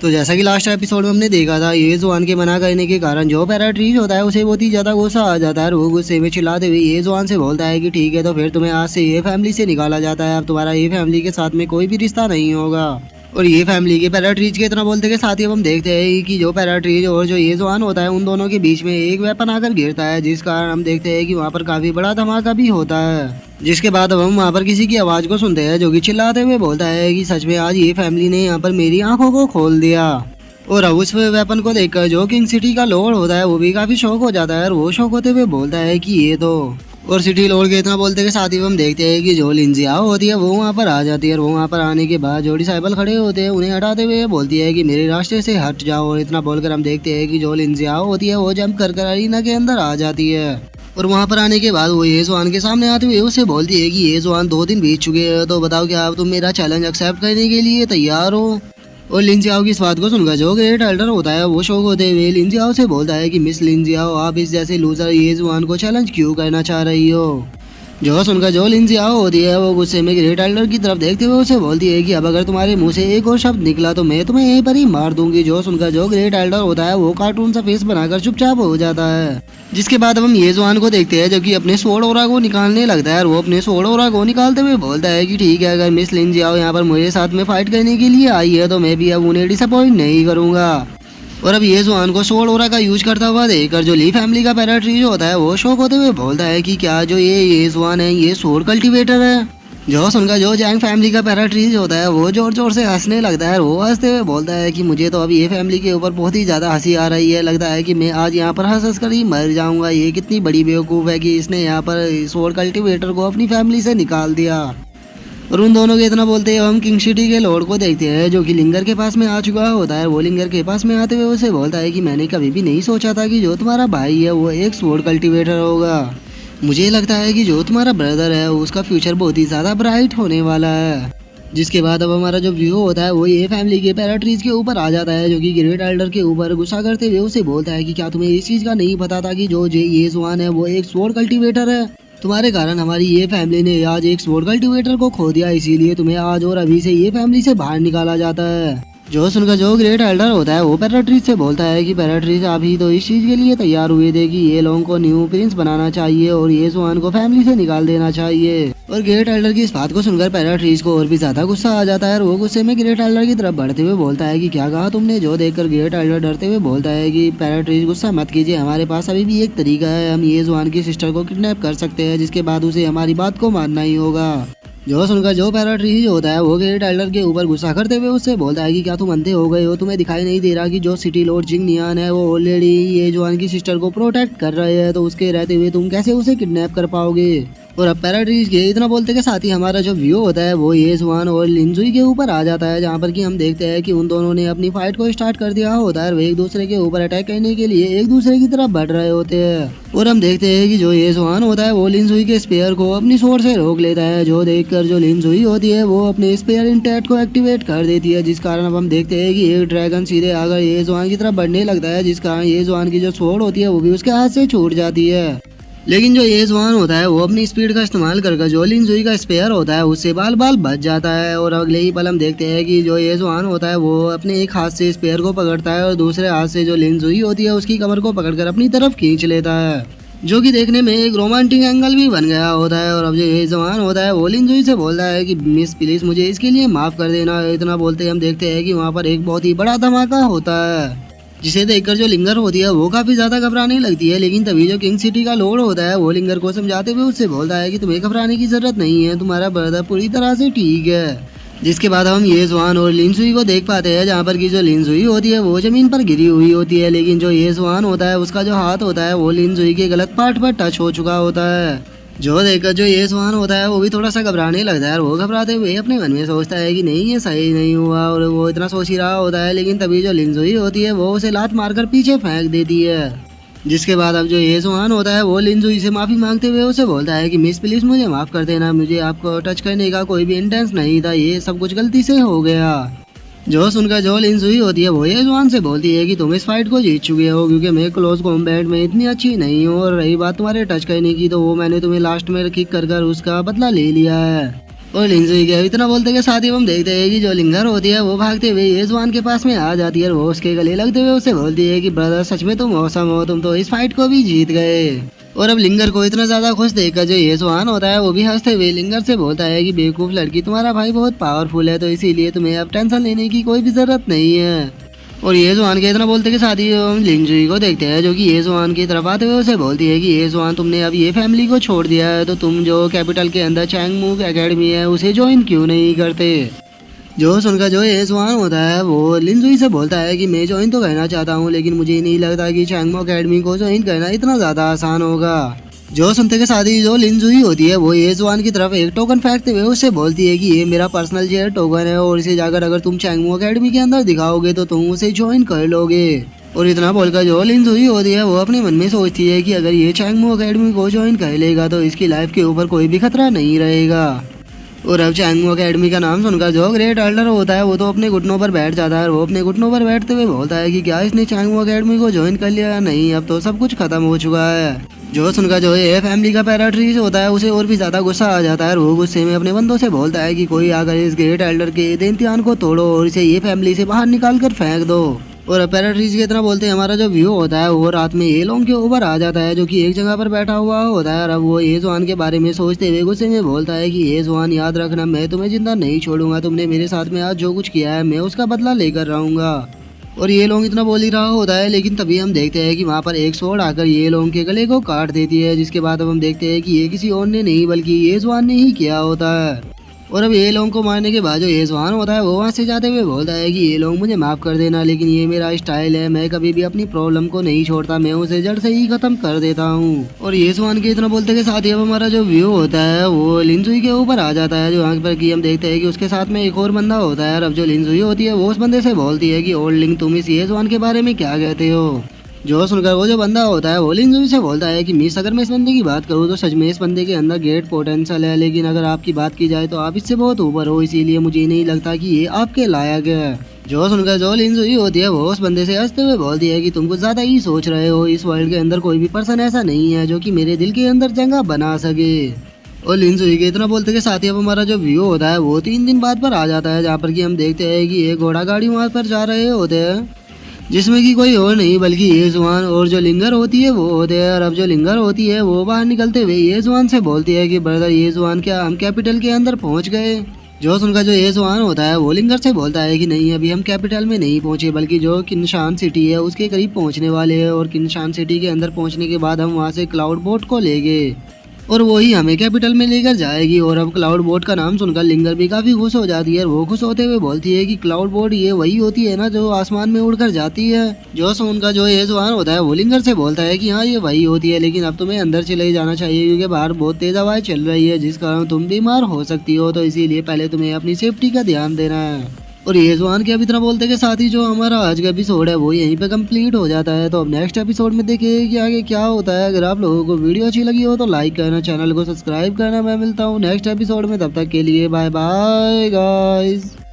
तो जैसा कि लास्ट एपिसोड में हमने देखा था, ये जुआन के मना करने के कारण जो पैराट्रीज होता है उसे बहुत ही ज्यादा गुस्सा आ जाता है और वो गुस्से में चिल्लाते हुए ये जुआन से बोलता है कि ठीक है, तो फिर तुम्हें आज से ये फैमिली से निकाला जाता है। अब तुम्हारा ये फैमिली के साथ में कोई भी रिश्ता नहीं होगा। और ये फैमिली के पैराट्रीज के इतना बोलते के साथ ही अब हम देखते हैं कि जो पैराट्रीज और जो ये जुआन होता है उन दोनों के बीच में एक वेपन आकर गिरता है, जिस कारण हम देखते हैं कि वहाँ पर काफी बड़ा धमाका भी होता है। जिसके बाद अब हम वहाँ पर किसी की आवाज को सुनते हैं जो कि चिल्लाते हुए बोलता है कि सच में आज ये फैमिली ने यहाँ पर मेरी आंखों को खोल दिया। और अब उस वेपन को देखकर जो किंग सिटी का लॉर्ड होता है वो भी काफी शौक हो जाता है और वो शौक होते हुए बोलता है कि ये तो। और सिटी लॉर्ड के इतना बोलते के साथ ही हम देखते हैं कि जो लिंजियाओ होती है वो वहाँ पर आ जाती है और वो वहाँ पर आने के बाद जो डिसाइबल खड़े होते हैं उन्हें हटाते हुए बोलती है कि मेरे रास्ते से हट जाओ। और इतना बोलकर हम देखते हैं कि जो लिंजियाओ होती है वो जंप कर अरीना के अंदर आ जाती है। और वहाँ पर आने के बाद वो ये जुआन के सामने आते हुए उसे बोलती है कि ये जुआन 2 दिन बीत चुके हैं, तो बताओ क्या अब तुम मेरा चैलेंज एक्सेप्ट करने के लिए तैयार हो। और लिंजियाओ की इस बात को सुनकर जो ग्रेट एल्डर होता है वो शौक होते हुए लिंजियाओ से बोलता है कि मिस लिंजियाओ, आप इस जैसे लूजर ये जुआन को चैलेंज क्यों करना चाह रही हो। जो सुनकर जो लिंजियाओ होती है वो गुस्से में ग्रेट एल्डर की तरफ देखते हुए उसे बोलती है कि अब अगर तुम्हारे मुंह से एक और शब्द निकला तो मैं तुम्हें यहीं पर ही मार दूंगी। जो सुनकर जो ग्रेट एल्डर होता है वो कार्टून सा फेस बनाकर चुपचाप हो जाता है। जिसके बाद हम ये जुआन को देखते हैं जो कि अपने स्वॉर्ड ऑरा को निकालने लगता है और वो अपने स्वॉर्ड ऑरा को निकालते हुए बोलता है कि ठीक है, अगर मिस लिंजियाओ यहाँ पर मेरे साथ में फाइट करने के लिए आई है तो मैं भी अब उन्हें डिसअपॉइंट नहीं करूंगा। और अब ये जुआन को स्वॉर्ड ऑरा का यूज करता हुआ देखकर जो ली फैमिली का पैराट्रीज होता है वो शौक होते हुए बोलता है कि क्या जो ये जुआन है ये स्वॉर्ड कल्टीवेटर है। जो सुनकर जो जैंग फैमिली का पैराट्रीज होता है वो जोर जोर से हंसने लगता है और वो हंसते हुए बोलता है कि मुझे तो अब ये फैमिली के ऊपर बहुत ही ज़्यादा हंसी आ रही है। लगता है कि मैं आज यहाँ पर हंस हंस कर ही मर जाऊंगा। ये कितनी बड़ी बेवकूफ़ है कि इसने यहाँ पर स्वॉर्ड कल्टीवेटर को अपनी फैमिली से निकाल दिया। और उन दोनों के इतना बोलते हैं हम किंग सिटी के लॉर्ड को देखते हैं जो कि लिंगर के पास में आ चुका होता है। वो लिंगर के पास में आते हुए उसे बोलता है कि मैंने कभी भी नहीं सोचा था कि जो तुम्हारा भाई है वो एक स्वॉर्ड कल्टीवेटर होगा। मुझे लगता है कि जो तुम्हारा ब्रदर है उसका फ्यूचर बहुत ही ज़्यादा ब्राइट होने वाला है। जिसके बाद अब हमारा जो व्यू होता है वो ये फैमिली के पैराट्रीज के ऊपर आ जाता है जो कि ग्रेट एल्डर के ऊपर गुस्सा करते हुए उसे बोलता है कि क्या तुम्हें इस चीज़ का नहीं पता था कि जो ये जुआन है वो एक स्वॉर्ड कल्टीवेटर है। तुम्हारे कारण हमारी ये फैमिली ने आज एक स्वॉर्ड कल्टीवेटर को खो दिया, इसीलिए तुम्हें आज और अभी से ये फैमिली से बाहर निकाला जाता है। जो सुनकर जो ग्रेट एल्डर होता है वो पैराट्रीज से बोलता है कि पैराट्रीज आप ही तो इस चीज़ के लिए तैयार हुए थे कि ये लोगों को न्यू प्रिंस बनाना चाहिए और ये जुआन को फैमिली से निकाल देना चाहिए। और ग्रेट एल्डर की इस बात को सुनकर पैराट्रीज को और भी ज्यादा गुस्सा आ जाता है और वो गुस्से में ग्रेट एल्डर की तरफ बढ़ते हुए बोलता है कि क्या कहा तुमने। जो देखकर ग्रेट एल्डर डरते हुए बोलता है कि पैराट्रीज गुस्सा मत कीजिए, हमारे पास अभी भी एक तरीका है, हम ये जुआन की सिस्टर को किडनैप कर सकते हैं, जिसके बाद उसे हमारी बात को मानना ही होगा। जो सुनकर जो पैराट्रीज होता है वो ग्रेट एल्डर के ऊपर गुस्सा करते हुए उससे बोलता है कि क्या तुम अंधे हो गए हो, तुम्हें दिखाई नहीं दे रहा कि जो सिटी लॉर्ड जिंग नियान है वो ऑलरेडी ये जुआन की सिस्टर को प्रोटेक्ट कर रहे हैं, तो उसके रहते हुए तुम कैसे उसे किडनैप कर पाओगे। और अब पैराट्रीज के इतना बोलते के साथ ही हमारा जो व्यू होता है वो ये जुआन और लिंजुई के ऊपर आ जाता है, जहाँ पर कि हम देखते हैं कि उन दोनों ने अपनी फाइट को स्टार्ट कर दिया होता है और वे एक दूसरे के ऊपर अटैक करने के लिए एक दूसरे की तरफ बढ़ रहे होते हैं। और हम देखते हैं कि जो ये जुआन होता है वो लिंजुई के स्पेयर को अपनी स्वॉर्ड से रोक लेता है। जो देखकर जो लिंजुई होती है वो अपने स्पेयर इंटैक्ट को एक्टिवेट कर देती है, जिस कारण अब हम देखते हैं कि एक ड्रैगन सीधे आकर ये जुआन की तरफ बढ़ने लगता है, जिस कारण ये जुआन की जो स्वॉर्ड होती है वो भी उसके हाथ से छूट जाती है। लेकिन जो ये जुआन होता है वो अपनी स्पीड का इस्तेमाल कर जो लिंजुई का स्पेयर होता है उससे बाल बाल बच जाता है। और अगले ही पल हम देखते हैं कि जो ये जुआन होता है वो अपने एक हाथ से स्पेयर को पकड़ता है और दूसरे हाथ से जो लिंजुई होती है उसकी कमर को पकड़कर अपनी तरफ खींच लेता है, जो कि देखने में एक रोमांटिक एंगल भी बन गया होता है। और अब जो ये जुआन होता है वो लिंजुई से बोलता है कि मिस प्लीज मुझे इसके लिए माफ कर देना। इतना बोलते हम देखते हैं कि वहाँ पर एक बहुत ही बड़ा धमाका होता है, जिसे देखकर जो लिंगर होती है वो काफी ज्यादा घबराने लगती है। लेकिन तभी जो किंग सिटी का लॉर्ड होता है वो लिंगर को समझाते हुए उससे बोलता है कि तुम्हें घबराने की जरूरत नहीं है, तुम्हारा ब्रदर पूरी तरह से ठीक है। जिसके बाद हम ये जुआन और लिंजुई को देख पाते हैं, जहाँ पर की जो लिंजुई होती है वो जमीन पर गिरी हुई होती है, लेकिन जो ये जुआन होता है उसका जो हाथ होता है वो लिंजुई के गलत पार्ट पर टच हो चुका होता है। जो देखकर जो ये जुआन होता है वो भी थोड़ा सा घबराने लगता है और वो घबराते हुए अपने मन में सोचता है कि नहीं ये सही नहीं हुआ, और वो इतना सोच ही रहा होता है। लेकिन तभी जो लिंजुई होती है वो उसे लात मारकर पीछे फेंक देती है। जिसके बाद अब जो ये जुआन होता है वो लिंजुई से माफी मांगते हुए उसे बोलता है कि मिस प्लीज मुझे माफ कर देना, मुझे आपको टच करने का कोई भी इंटेंस नहीं था, ये सब कुछ गलती से हो गया। जो सुनकर जो लिंजुई होती है वो ये जुआन से बोलती है कि तुम इस फाइट को जीत चुके हो, क्योंकि मैं क्लोज कॉम्बैट में इतनी अच्छी नहीं हूँ, और रही बात तुम्हारे टच करने की तो वो मैंने तुम्हें लास्ट में किक कर उसका बदला ले लिया है। और लिंजुई के इतना बोलते के साथ ही हम देखते हैं कि जो लिंगर होती है वो भागते हुए ये जुआन के पास में आ जाती है और वो उसके गले लगते हुए उसे बोलती है कि ब्रदर सच में तुम औसम हो, तुम तो इस फाइट को भी जीत गए। और अब लिंगर को इतना ज्यादा खुश देखकर जो ये जुआन होता है वो भी हंसते हुए लिंगर से बोलता है कि बेवकूफ लड़की, तुम्हारा भाई बहुत पावरफुल है तो इसीलिए तुम्हें अब टेंशन लेने की कोई भी जरूरत नहीं है। और ये जुआन के इतना बोलते के साथ ही हम लिंजुई को देखते हैं जो कि ये जुआन की तरफ आते हुए उसे बोलती है कि ये जुआन, तुमने अब ये फैमिली को छोड़ दिया है तो तुम जो कैपिटल के अंदर चैंगमू एकेडमी है उसे ज्वाइन क्यों नहीं करते। जो सुनकर जो ये जुआन होता है वो लिंजुई से बोलता है कि मैं ज्वाइन तो करना चाहता हूँ लेकिन मुझे नहीं लगता कि चैंगमू एकेडमी को ज्वाइन करना इतना ज़्यादा आसान होगा। जो सुनते के साथ ही जो लिंजुई होती है वो ये जुआन की तरफ एक टोकन फेंकते हुए उससे बोलती है कि ये मेरा पर्सनल जेयर टोकन है और इसे जाकर अगर तुम चैंगमू एकेडमी के अंदर दिखाओगे तो तुम उसे ज्वाइन कर लोगे। और इतना बोलकर जो लिंजुई होती है वो अपने मन में सोचती है कि अगर ये चैंगमू एकेडमी को ज्वाइन कर लेगा तो इसकी लाइफ के ऊपर कोई भी खतरा नहीं रहेगा। और अब चैंगमू एकेडमी का नाम सुनकर जो ग्रेट एल्डर होता है वो तो अपने घुटनों पर बैठ जाता है और वो अपने घुटनों पर बैठते हुए बोलता है कि क्या इसने चैंगमू एकेडमी को ज्वाइन कर लिया या नहीं, अब तो सब कुछ खत्म हो चुका है। जो सुनकर जो ये फैमिली का पैराट्रीज होता है उसे और भी ज्यादा गुस्सा आ जाता है और वो गुस्से में अपने बंदों से बोलता है कि कोई आकर इस ग्रेट एल्डर के देंतियान को तोड़ो और इसे ये फैमिली से बाहर निकाल कर फेंक दो। और पैराट्रीज के इतना बोलते हैं हमारा जो व्यू होता है वो रात में ये लोग के ऊपर आ जाता है जो कि एक जगह पर बैठा हुआ होता है और अब वो ये जुआन के बारे में सोचते हुए गुस्से में बोलता है कि ये जुआन, याद रखना मैं तुम्हें जिंदा नहीं छोड़ूंगा, तुमने मेरे साथ में आज जो कुछ किया है मैं उसका बदला लेकर रहूंगा। और ये लोग इतना बोल ही रहा होता है लेकिन तभी हम देखते हैं कि वहाँ पर एक स्वॉर्ड आकर ये लोग के गले को काट देती है, जिसके बाद अब हम देखते हैं कि ये किसी और ने नहीं बल्कि ये जुआन ने ही किया होता है। और अब ये लोगों को मारने के बाद जो ये जुआन होता है वो वहाँ से जाते हुए बोलता है कि ये लोग मुझे माफ़ कर देना लेकिन ये मेरा स्टाइल है, मैं कभी भी अपनी प्रॉब्लम को नहीं छोड़ता, मैं उसे जड़ से ही खत्म कर देता हूँ। और ये जुआन के इतना बोलते के साथ ही अब हमारा जो व्यू होता है वो लिंजुई के ऊपर आ जाता है, जो यहाँ पर कि हम देखते हैं कि उसके साथ में एक और बंदा होता है और अब जो लिंजुई होती है वो उस बंदे से बोलती है कि ओल्ड लिंग, तुम इस ये जुआन के बारे में क्या कहते हो। जो सुनकर वो जो बंदा होता है वो लिंजुई से बोलता है कि मिस, अगर मैं इस बंदे की बात करूँ तो सच में इस बंदे के अंदर ग्रेट पोटेंशियल है लेकिन अगर आपकी बात की जाए तो आप इससे बहुत ऊपर हो, इसीलिए मुझे नहीं लगता कि ये आपके लायक है। जो सुनकर जो लिंजुई होती है वो उस बंदे से हंसते हुए बोलती है कि तुम कुछ ज्यादा ही सोच रहे हो, इस वर्ल्ड के अंदर कोई भी पर्सन ऐसा नहीं है जो कि मेरे दिल के अंदर जगह बना सके। और लिंजुई के इतना बोलते के साथ ही अब हमारा जो व्यू होता है वो 3 दिन बाद पर आ जाता है, जहाँ पर कि हम देखते हैं कि एक घोड़ा गाड़ी वहाँ पर जा रहे होते हैं जिसमें कि कोई और नहीं बल्कि ये जुआन और जो लिंगर होती है वो होते हैं। और अब जो लिंगर होती है वो बाहर निकलते हुए ये जुआन से बोलती है कि ब्रदर ये जुआन, क्या हम कैपिटल के अंदर पहुंच गए। जो सुनकर जो ये जुआन होता है वो लिंगर से बोलता है कि नहीं, अभी हम कैपिटल में नहीं पहुंचे बल्कि जो किनशान सिटी है उसके करीब पहुंचने वाले हैं और किनशान सिटी के अंदर पहुंचने के बाद हम वहां से क्लाउड बोट को ले गए और वही हमें कैपिटल में लेकर जाएगी। और अब क्लाउड बोट का नाम सुनकर लिंगर भी काफी खुश हो जाती है और वो खुश होते हुए बोलती है कि क्लाउड बोट ये वही होती है ना जो आसमान में उड़कर जाती है। जो सुनकर जो ये जुआन होता है वो लिंगर से बोलता है कि हाँ ये वही होती है लेकिन अब तुम्हें अंदर चले जाना चाहिए क्योंकि बाहर बहुत तेज हवाएं चल रही है जिस कारण तुम बीमार हो सकती हो, तो इसीलिए पहले तुम्हें अपनी सेफ्टी का ध्यान देना है। और ये जुआन के अब इतना बोलते के साथ ही जो हमारा आज का एपिसोड है वो यहीं पे कंप्लीट हो जाता है। तो अब नेक्स्ट एपिसोड में देखिए कि आगे क्या होता है। अगर आप लोगों को वीडियो अच्छी लगी हो तो लाइक करना, चैनल को सब्सक्राइब करना। मैं मिलता हूँ नेक्स्ट एपिसोड में, तब तक के लिए बाय बाय गाइस।